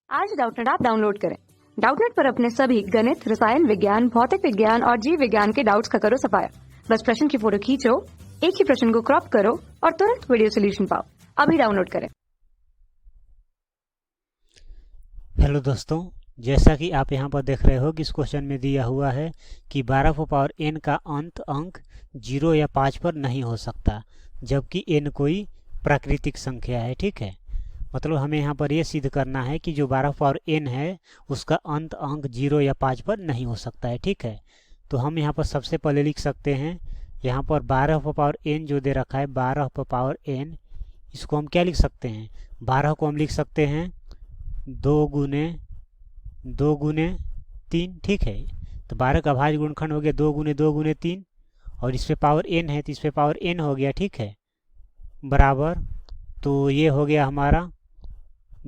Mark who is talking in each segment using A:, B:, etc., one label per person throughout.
A: आज Doubtnut app download करें। Doubtnut पर अपने सभी गणित, रसायन विज्ञान, भौतिक विज्ञान और जीव विज्ञान के डाउट्स का करो सफाया। बस प्रश्न की फोटो खींचो, एक ही प्रश्न को क्रॉप करो और तुरंत वीडियो सोल्यूशन पाओ। अभी डाउनलोड करें।
B: हेलो दोस्तों, जैसा कि आप यहाँ पर देख रहे हो कि इस क्वेश्चन में दिया हुआ है कि 12 को पावर n का अंक 0 या 5 पर नहीं हो सकता, जबकि n कोई प्राकृतिक संख्या है। ठीक है, मतलब हमें यहाँ पर यह सिद्ध करना है कि जो 12 पावर n है उसका अंक 0 या 5 पर नहीं हो सकता है। ठीक है, तो हम यहाँ पर सबसे पहले लिख सकते हैं, यहाँ पर 12 पावर n जो दे रखा है 12 पावर n, इसको हम क्या लिख सकते हैं, 12 को हम लिख सकते हैं 2 गुने 3। ठीक है, तो 12 का भाज्य गुणनखंड हो गया 2 गुने 3 और इस पे पावर n है तो इस पे पावर n हो गया। ठीक है, बराबर, तो ये हो गया हमारा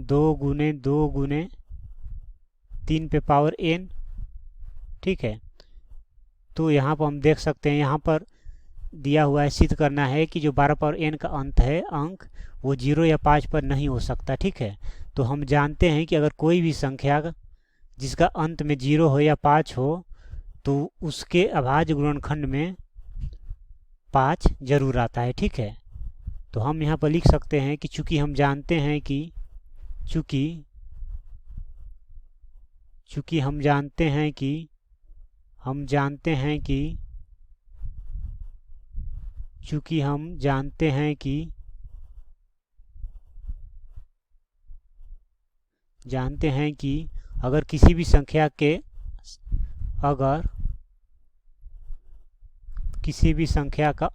B: 2 गुने 3 पे पावर n। ठीक है, तो यहाँ पर हम देख सकते हैं, यहाँ पर दिया हुआ है सिद्ध करना है कि जो 12 पावर n का अंक वो 0 या 5 पर नहीं हो सकता। ठीक है, तो हम जानते हैं कि अगर कोई भी संख्या जिसका अंत में 0 हो या 5 हो तो उसके अभाज्य गुणनखंड में 5 जरूर आता है। ठीक है, तो हम यहाँ पर लिख सकते हैं कि चूंकि हम जानते हैं कि चूंकि हम जानते हैं कि अगर किसी भी संख्या का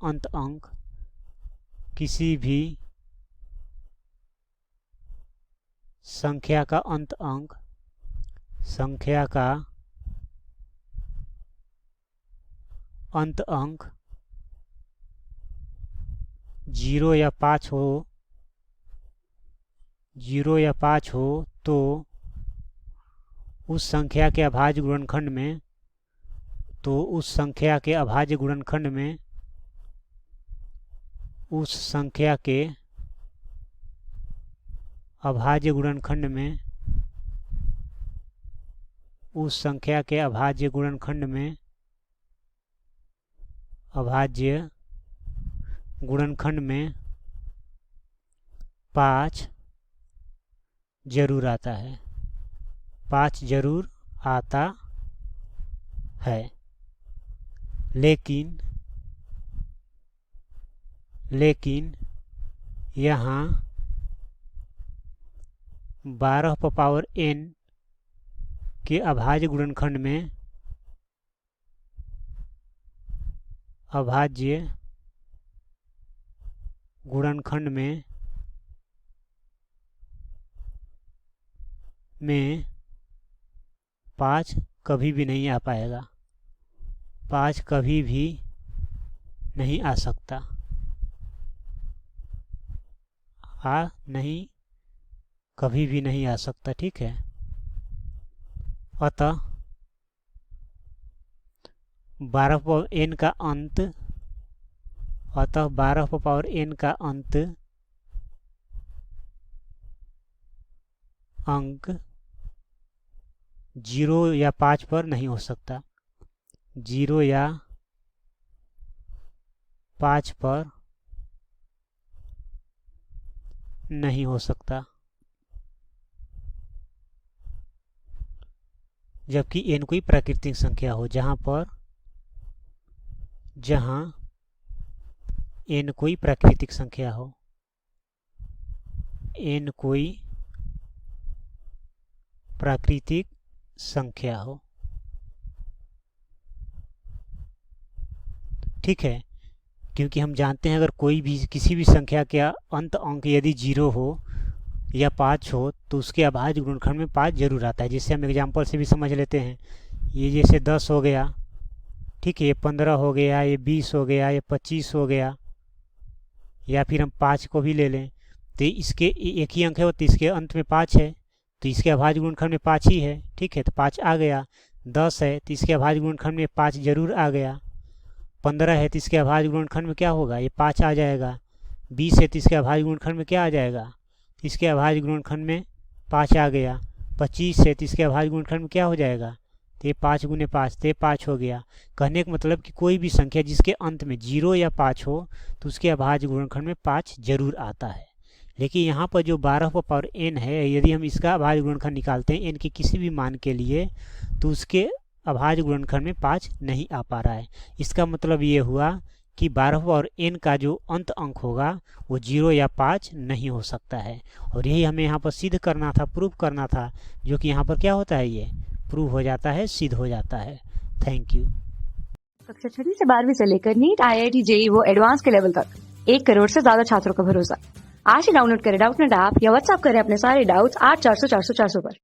B: अंत अंक संख्या का 0 या 5 हो तो उस संख्या के अभाज्य गुणनखंड में अभाज्य गुणनखंड में 5 जरूर आता है, 5 जरूर आता है। लेकिन यहाँ 12 पावर n के अभाज्य गुणनखंड में 5 कभी भी नहीं आ पाएगा, 5 कभी भी नहीं आ सकता, कभी भी नहीं आ सकता। ठीक है, अतः 12 पावर n का अंक 0 या 5 पर नहीं हो सकता, 0 या 5 पर नहीं हो सकता, जबकि n कोई प्राकृतिक संख्या हो, जहां n कोई प्राकृतिक संख्या हो, n कोई प्राकृतिक संख्या हो। ठीक है, क्योंकि हम जानते हैं अगर किसी भी संख्या का अंक यदि 0 हो या 5 हो तो उसके अभाज्य गुणनखंड में 5 जरूर आता है। जिससे हम एग्जांपल से भी समझ लेते हैं, ये जैसे 10 हो गया, ठीक है, ये 15 हो गया, ये 20 हो गया, ये 25 हो गया, या फिर हम 5 को भी ले लें तो इसके एक ही अंक है तो इसके अंत में 5 है तो इसके अभाज्य गुणनखंड में 5 ही है। ठीक है, तो 5 आ गया। 10 है तो इसके अभाज्य गुणनखंड में 5 जरूर आ गया। 15 है तो इसके अभाज्य गुणनखंड में क्या होगा, ये 5 आ जाएगा। 20 है तो इसके अभाज्य गुणनखंड में क्या आ जाएगा, इसके अभाज्य गुणनखंड में 5 आ गया। 25 है तो इसके अभाज्य गुणनखंड में क्या हो जाएगा, तो ये 5 गुने 5, तो ये 5 हो गया। कहने का मतलब कि कोई भी संख्या जिसके अंत में 0 या 5 हो तो उसके अभाज्य गुणनखंड में 5 जरूर आता है। लेकिन यहाँ पर जो 12 पावर n है, यदि हम इसका अभाज्य गुणनखंड निकालते हैं n के किसी भी मान के लिए, तो उसके अभाज्य गुणनखंड में 5 नहीं आ पा रहा है। इसका मतलब ये हुआ कि 12 पावर n का जो अंत अंक होगा वो 0 या 5 नहीं हो सकता है। और यही हमें यहाँ पर सिद्ध करना था, प्रूव करना था, जो कि यहाँ पर क्या होता है, ये प्रूव हो जाता है, सिद्ध हो जाता है। Thank you.
A: कक्षा 6वीं से 12वीं से लेकर नीट, IIT, JEE वो एडवांस के लेवल तक 1 करोड़ से ज्यादा छात्रों का भरोसा। आज ही डाउनलोड करें डाउटनेट ऐप या व्हाट्सएप करें अपने सारे डाउट्स 8400 400 400 पर।